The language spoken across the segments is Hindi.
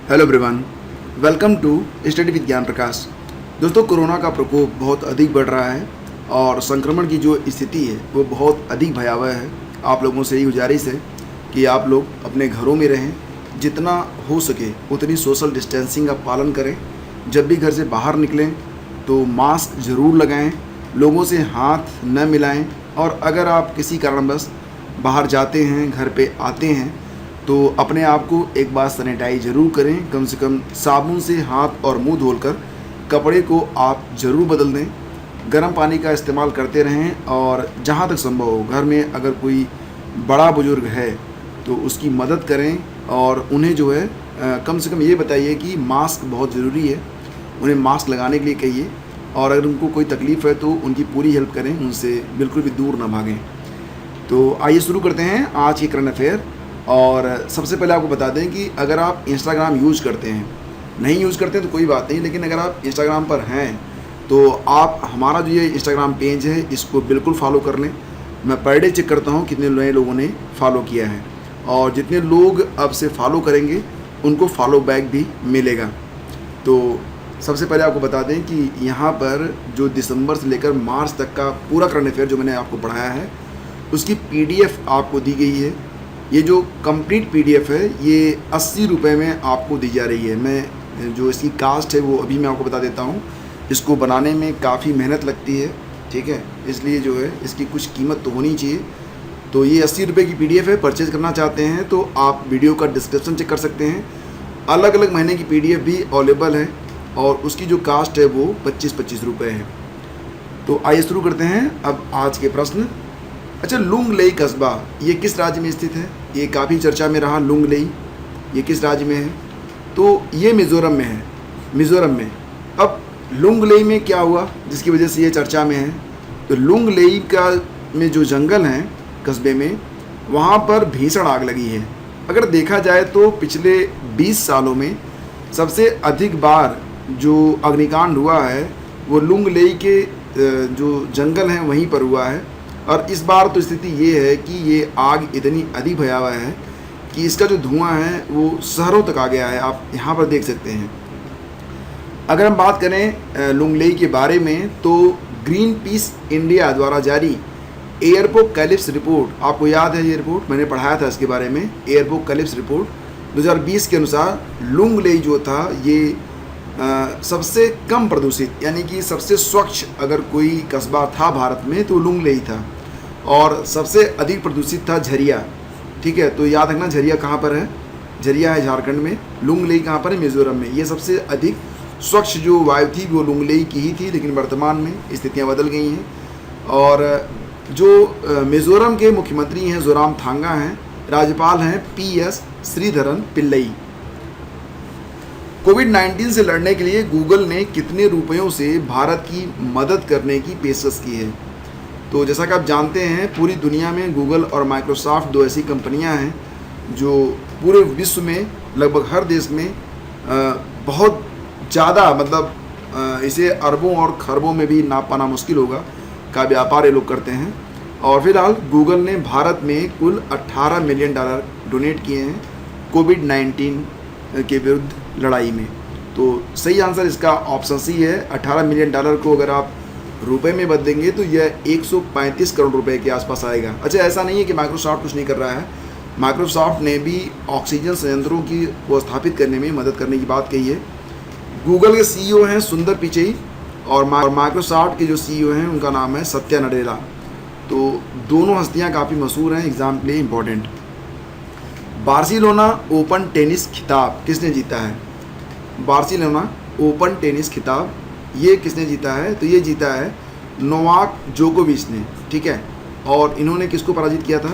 Hello everyone, welcome to study with Gyan Prakash. दोस्तों, कोरोना का प्रकोप बहुत अधिक बढ़ रहा है और संक्रमण की जो स्थिति है वो बहुत अधिक भयावह है। आप लोगों से यही गुजारिश है कि आप लोग अपने घरों में रहें, जितना हो सके उतनी सोशल डिस्टेंसिंग का पालन करें। जब भी घर से बाहर निकलें तो मास्क ज़रूर लगाएं, लोगों से हाथ न मिलाएं और अगर आप किसी कारणवश बाहर जाते हैं, घर पे आते हैं तो अपने आप को एक बार सैनिटाइज ज़रूर करें। कम से कम साबुन से हाथ और मुंह धोकर कपड़े को आप ज़रूर बदल दें। गर्म पानी का इस्तेमाल करते रहें और जहाँ तक संभव हो घर में अगर कोई बड़ा बुजुर्ग है तो उसकी मदद करें और उन्हें जो है कम से कम ये बताइए कि मास्क बहुत ज़रूरी है, उन्हें मास्क लगाने के लिए कहिए और अगर उनको कोई तकलीफ़ है तो उनकी पूरी हेल्प करें, उनसे बिल्कुल भी दूर ना भागें। तो आइए शुरू करते हैं आज की करंट अफेयर। और सबसे पहले आपको बता दें कि अगर आप इंस्टाग्राम यूज़ करते हैं, नहीं यूज़ करते हैं तो कोई बात नहीं, लेकिन अगर आप इंस्टाग्राम पर हैं तो आप हमारा जो ये इंस्टाग्राम पेज है इसको बिल्कुल फॉलो कर लें। मैं पर डे चेक करता हूँ कितने नए लोगों ने फॉलो किया है और जितने लोग अब से फॉलो करेंगे उनको फॉलो बैक भी मिलेगा। तो सबसे पहले आपको बता दें कि यहाँ पर जो दिसंबर से लेकर मार्च तक का पूरा करंट अफेयर जो मैंने आपको पढ़ाया है उसकी PDF आपको दी गई है। ये जो कंप्लीट PDF है ये 80 रुपये में आपको दी जा रही है। मैं जो इसकी कास्ट है वो अभी मैं आपको बता देता हूँ। इसको बनाने में काफ़ी मेहनत लगती है, ठीक है, इसलिए जो है इसकी कुछ कीमत तो होनी चाहिए। तो ये 80 रुपये की PDF है। परचेज़ करना चाहते हैं तो आप वीडियो का डिस्क्रिप्शन चेक कर सकते हैं। अलग अलग महीने की PDF भी अवेलेबल है और उसकी जो कास्ट है वो 25-25 रुपये है। तो आइए शुरू करते हैं अब आज के प्रश्न। अच्छा, लुंग लेई कस्बा ये किस राज्य में स्थित है? ये काफ़ी चर्चा में रहा। लुंग लेई ये किस राज्य में है? तो ये मिज़ोरम में है, मिज़ोरम में। अब लुंग लेई में क्या हुआ जिसकी वजह से ये चर्चा में है? तो लुंग लेई का में जो जंगल हैं कस्बे में, वहाँ पर भीषण आग लगी है। अगर देखा जाए तो पिछले 20 सालों में सबसे अधिक बार जो अग्निकांड हुआ है वो लुंग लेई के जो जंगल हैं वहीं पर हुआ है। और इस बार तो स्थिति ये है कि ये आग इतनी अधिक भयावह है कि इसका जो धुआं है वो शहरों तक आ गया है। आप यहाँ पर देख सकते हैं। अगर हम बात करें लुंग लेई के बारे में तो ग्रीन पीस इंडिया द्वारा जारी एयरपोकैलिप्स रिपोर्ट, आपको याद है ये रिपोर्ट, मैंने पढ़ाया था इसके बारे में। एयरपोकैलिप्स रिपोर्ट 2020 के अनुसार लुंग लेई जो था ये सबसे कम प्रदूषित यानी कि सबसे स्वच्छ अगर कोई कस्बा था भारत में तो लुंग लेई था और सबसे अधिक प्रदूषित था झरिया। ठीक है, तो याद रखना झरिया कहाँ पर है? झरिया है झारखंड में, लुंग लेई कहाँ पर है? मिज़ोरम में। ये सबसे अधिक स्वच्छ जो वायु थी वो लुंग लेई की ही थी, लेकिन वर्तमान में स्थितियाँ बदल गई हैं। और जो मिज़ोरम के मुख्यमंत्री हैं जोरामथांगा हैं, राज्यपाल हैं PS श्रीधरन पिल्लई। कोविड-19 से लड़ने के लिए गूगल ने कितने रुपयों से भारत की मदद करने की पेशकश की है? तो जैसा कि आप जानते हैं पूरी दुनिया में गूगल और माइक्रोसॉफ्ट दो ऐसी कंपनियां हैं जो पूरे विश्व में लगभग हर देश में बहुत ज़्यादा, मतलब इसे अरबों और खरबों में भी नाप पाना मुश्किल होगा, का व्यापार ये लोग करते हैं। और फिलहाल गूगल ने भारत में कुल $18 मिलियन डोनेट किए हैं कोविड-19 के विरुद्ध लड़ाई में। तो सही आंसर इसका ऑप्शन सी है। $18 मिलियन को अगर आप रुपए में बदलेंगे तो यह 135 करोड़ रुपए के आसपास आएगा। अच्छा, ऐसा नहीं है कि माइक्रोसॉफ्ट कुछ नहीं कर रहा है। माइक्रोसॉफ्ट ने भी ऑक्सीजन संयंत्रों की को स्थापित करने में मदद करने की बात कही है। गूगल के CEO हैं सुंदर पिचई और माइक्रोसॉफ्ट के जो CEO हैं उनका नाम है सत्या नडेला। तो दोनों हस्तियाँ काफ़ी मशहूर हैं, एग्ज़ाम के लिए इम्पोर्टेंट। बार्सिलोना ओपन टेनिस खिताब किसने जीता है? बार्सिलोना ओपन टेनिस खिताब ये किसने जीता है? तो ये जीता है नोवाक जोकोविच ने, ठीक है। और इन्होंने किसको पराजित किया था?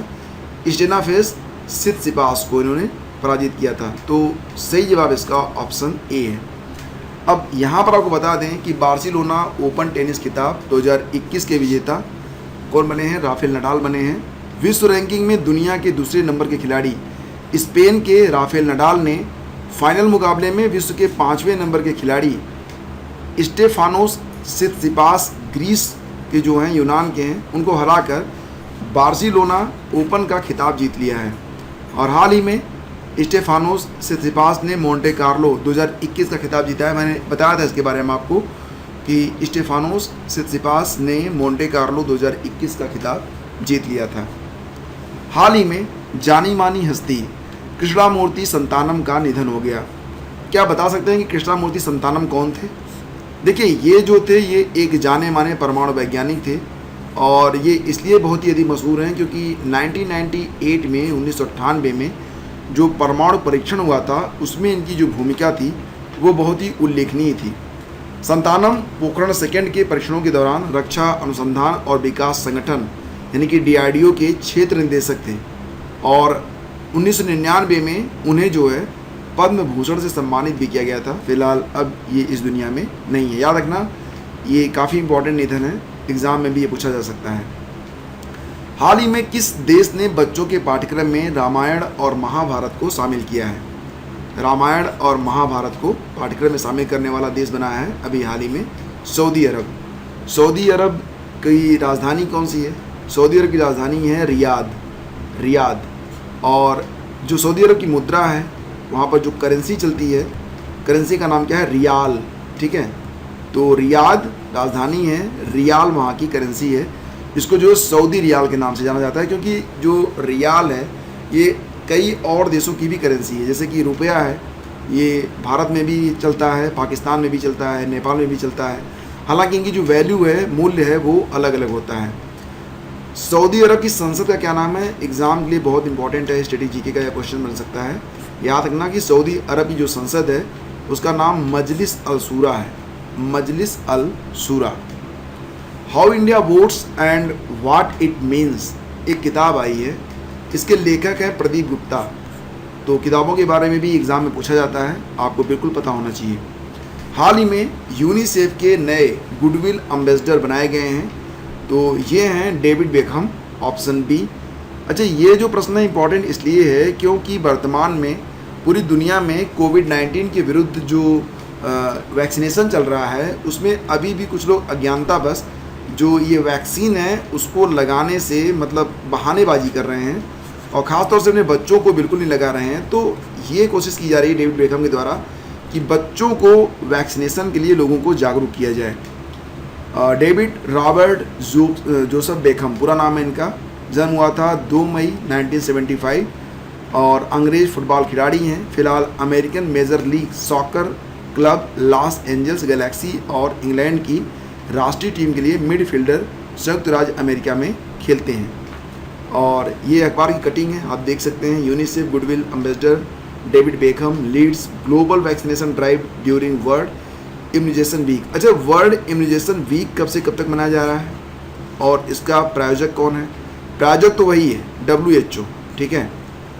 स्टेफानोस सित्सिपास को इन्होंने पराजित किया था। तो सही जवाब इसका ऑप्शन ए है। अब यहाँ पर आपको बता दें कि बार्सिलोना ओपन टेनिस खिताब 2021 के विजेता कौन बने हैं? राफेल नडाल बने हैं। विश्व रैंकिंग में दुनिया के दूसरे नंबर के खिलाड़ी स्पेन के राफेल नडाल ने फाइनल मुकाबले में विश्व के 5वें नंबर के खिलाड़ी स्टेफानोस सित्सिपास ग्रीस के जो हैं, यूनान के हैं, उनको हराकर बार्सिलोना ओपन का खिताब जीत लिया है। और हाल ही में स्टेफानोस सिसिपास ने मोंटे कार्लो 2021 का खिताब जीता है। मैंने बताया था इसके बारे में आपको कि स्टेफानोस सिसिपास ने मोंटे कार्लो 2021 का खिताब जीत लिया था। हाल ही में जानी मानी हस्ती कृष्णामूर्ति संतानम का निधन हो गया। क्या बता सकते हैं कि कृष्णामूर्ति संतानम कौन थे? देखिए, ये जो थे ये एक जाने माने परमाणु वैज्ञानिक थे और ये इसलिए बहुत ही अधिक मशहूर हैं क्योंकि 1998 में 1998 में जो परमाणु परीक्षण हुआ था उसमें इनकी जो भूमिका थी वो बहुत ही उल्लेखनीय थी। संतानम पोखरण सेकंड के परीक्षणों के दौरान रक्षा अनुसंधान और विकास संगठन यानी कि DRDO के क्षेत्र निदेशक थे और 1999 में उन्हें जो है पद्म भूषण से सम्मानित भी किया गया था। फिलहाल अब ये इस दुनिया में नहीं है। याद रखना, ये काफ़ी इंपॉर्टेंट निधन है, एग्ज़ाम में भी ये पूछा जा सकता है। हाल ही में किस देश ने बच्चों के पाठ्यक्रम में रामायण और महाभारत को शामिल किया है? रामायण और महाभारत को पाठ्यक्रम में शामिल करने वाला देश बना है अभी हाल ही में सऊदी अरब। सऊदी अरब की राजधानी कौन सी है? सऊदी अरब की राजधानी है रियाद। और जो सऊदी अरब की मुद्रा है, वहाँ पर जो करेंसी चलती है, करेंसी का नाम क्या है? रियाल। ठीक है, तो रियाद राजधानी है, रियाल वहाँ की करेंसी है। इसको जो सऊदी रियाल के नाम से जाना जाता है क्योंकि जो रियाल है ये कई और देशों की भी करेंसी है। जैसे कि रुपया है, ये भारत में भी चलता है, पाकिस्तान में भी चलता है, नेपाल में भी चलता है। हालांकि इनकी जो वैल्यू है, मूल्य है, वो अलग अलग होता है। सऊदी अरब की संसद का क्या नाम है? एग्ज़ाम के लिए बहुत इंपॉर्टेंट है, स्टडी जीके का यह क्वेश्चन बन सकता है। याद रखना कि सऊदी अरब की जो संसद है उसका नाम मजलिस अल शूरा है, Majlis al Shura. How India votes and what it means एक किताब आई है, इसके लेखक हैं प्रदीप गुप्ता। तो किताबों के बारे में भी एग्ज़ाम में पूछा जाता है, आपको बिल्कुल पता होना चाहिए। हाल ही में यूनिसेफ के नए गुडविल एम्बेसडर बनाए गए हैं, तो ये हैं डेविड बेकहम, ऑप्शन बी। अच्छा, ये जो प्रश्न है इंपॉर्टेंट इसलिए है क्योंकि वर्तमान में पूरी दुनिया में कोविड-19 के विरुद्ध जो वैक्सीनेशन चल रहा है उसमें अभी भी कुछ लोग अज्ञानतावश जो ये वैक्सीन है उसको लगाने से मतलब बहानेबाजी कर रहे हैं और ख़ासतौर से अपने बच्चों को बिल्कुल नहीं लगा रहे हैं। तो ये कोशिश की जा रही है डेविड बेकहम के द्वारा कि बच्चों को वैक्सीनेशन के लिए लोगों को जागरूक किया जाए। डेविड रॉबर्ट जोसेफ बेकहम पूरा नाम है इनका। जन्म हुआ था 2 मई 1975 और अंग्रेज फुटबॉल खिलाड़ी हैं। फिलहाल American major league soccer club Los Angeles Galaxy और इंग्लैंड की राष्ट्रीय टीम के लिए मिडफील्डर संयुक्त राज्य अमेरिका में खेलते हैं। और ये अखबार की कटिंग है, आप देख सकते हैं। UNICEF goodwill ambassador David Beckham leads global vaccination drive during world immunisation week. अच्छा, वर्ल्ड इम्यूनाइजेशन वीक कब से कब तक मनाया जा रहा है और इसका प्रायोजक कौन है? प्रायोजक तो वही है, WHO। ठीक है,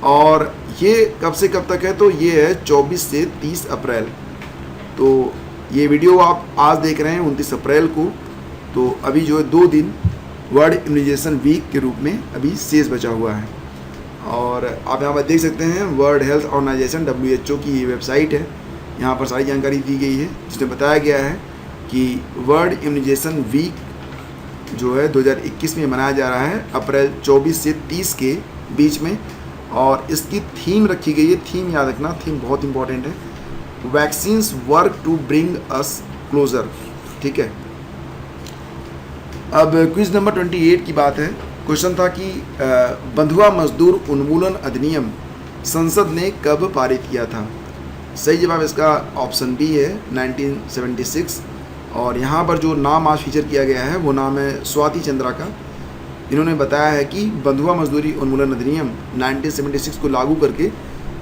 और ये कब से कब तक है? तो ये है 24 से 30 अप्रैल। तो ये वीडियो आप आज देख रहे हैं 29 अप्रैल को। तो अभी जो है 2 दिन वर्ल्ड इम्यूनाइजेशन वीक के रूप में अभी शेष बचा हुआ है। और आप यहाँ पर देख सकते हैं वर्ल्ड हेल्थ ऑर्गेनाइजेशन WHO की ये वेबसाइट है, यहाँ पर सारी जानकारी दी गई है जिसमें बताया गया है कि वर्ल्ड इम्यूनाइजेशन वीक जो है 2021 में मनाया जा रहा है अप्रैल 24 से 30 के बीच में। और इसकी थीम रखी गई है, थीम याद रखना, थीम बहुत इंपॉर्टेंट है, vaccines work to bring us closer. ठीक है, अब क्विज नंबर 28 की बात है। क्वेश्चन था कि बंधुआ मजदूर उन्मूलन अधिनियम संसद ने कब पारित किया था? सही जवाब इसका ऑप्शन बी है 1976। और यहाँ पर जो नाम आज फीचर किया गया है वो नाम है स्वाति चंद्रा का। इन्होंने बताया है कि बंधुआ मजदूरी उन्मूलन अधिनियम 1976 को लागू करके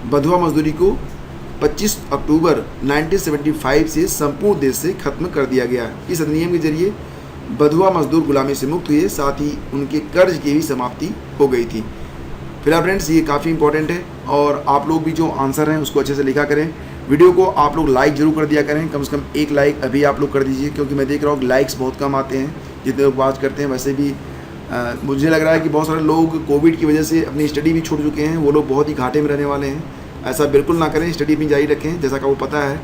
बंधुआ मजदूरी को 25 अक्टूबर 1975 से संपूर्ण देश से खत्म कर दिया गया। इस अधिनियम के जरिए बंधुआ मजदूर गुलामी से मुक्त हुए, साथ ही उनके कर्ज की भी समाप्ति हो गई थी। फिलहाल फ्रेंड्स ये काफ़ी इंपॉर्टेंट है और आप लोग भी जो आंसर हैं उसको अच्छे से लिखा करें। वीडियो को आप लोग लाइक जरूर कर दिया करें, कम से कम 1 लाइक अभी आप लोग कर दीजिए क्योंकि मैं देख रहा हूँ लाइक्स बहुत कम आते हैं जितने लोग बात करते हैं। वैसे भी मुझे लग रहा है कि बहुत सारे लोग कोविड की वजह से अपनी स्टडी भी छोड़ चुके हैं, वो लोग बहुत ही घाटे में रहने वाले हैं। ऐसा बिल्कुल ना करें, स्टडी अपनी जारी रखें। जैसा कि वो पता है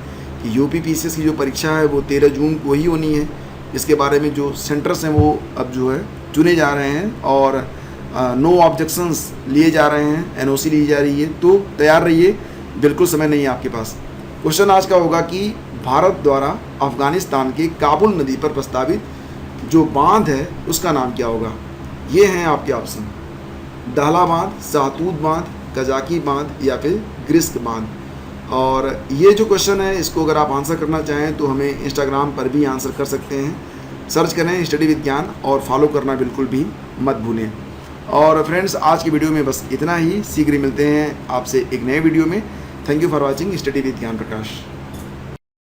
कि UPPCS की जो परीक्षा है वो 13 जून को ही होनी है। इसके बारे में जो सेंटर्स हैं वो अब जो है चुने जा रहे हैं और नो ऑब्जेक्शंस लिए जा रहे हैं, एनओसी ली जा रही है, तो तैयार रहिए, बिल्कुल समय नहीं है आपके पास। क्वेश्चन आज का होगा कि भारत द्वारा अफगानिस्तान के काबुल नदी पर प्रस्तावित जो बांध है उसका नाम क्या होगा। ये हैं आपके ऑप्शन, दाहला बांध, शाहतूत बांध, कजाकी बांध या फिर ग्रिस्क बांध। और ये जो क्वेश्चन है इसको अगर आप आंसर करना चाहें तो हमें इंस्टाग्राम पर भी आंसर कर सकते हैं। सर्च करें स्टडी विज्ञान और फॉलो करना बिल्कुल भी मत भूलें। और फ्रेंड्स, आज की वीडियो में बस इतना ही। शीघ्र मिलते हैं आपसे एक नए वीडियो में। Thank you for watching study with Gyan Prakash.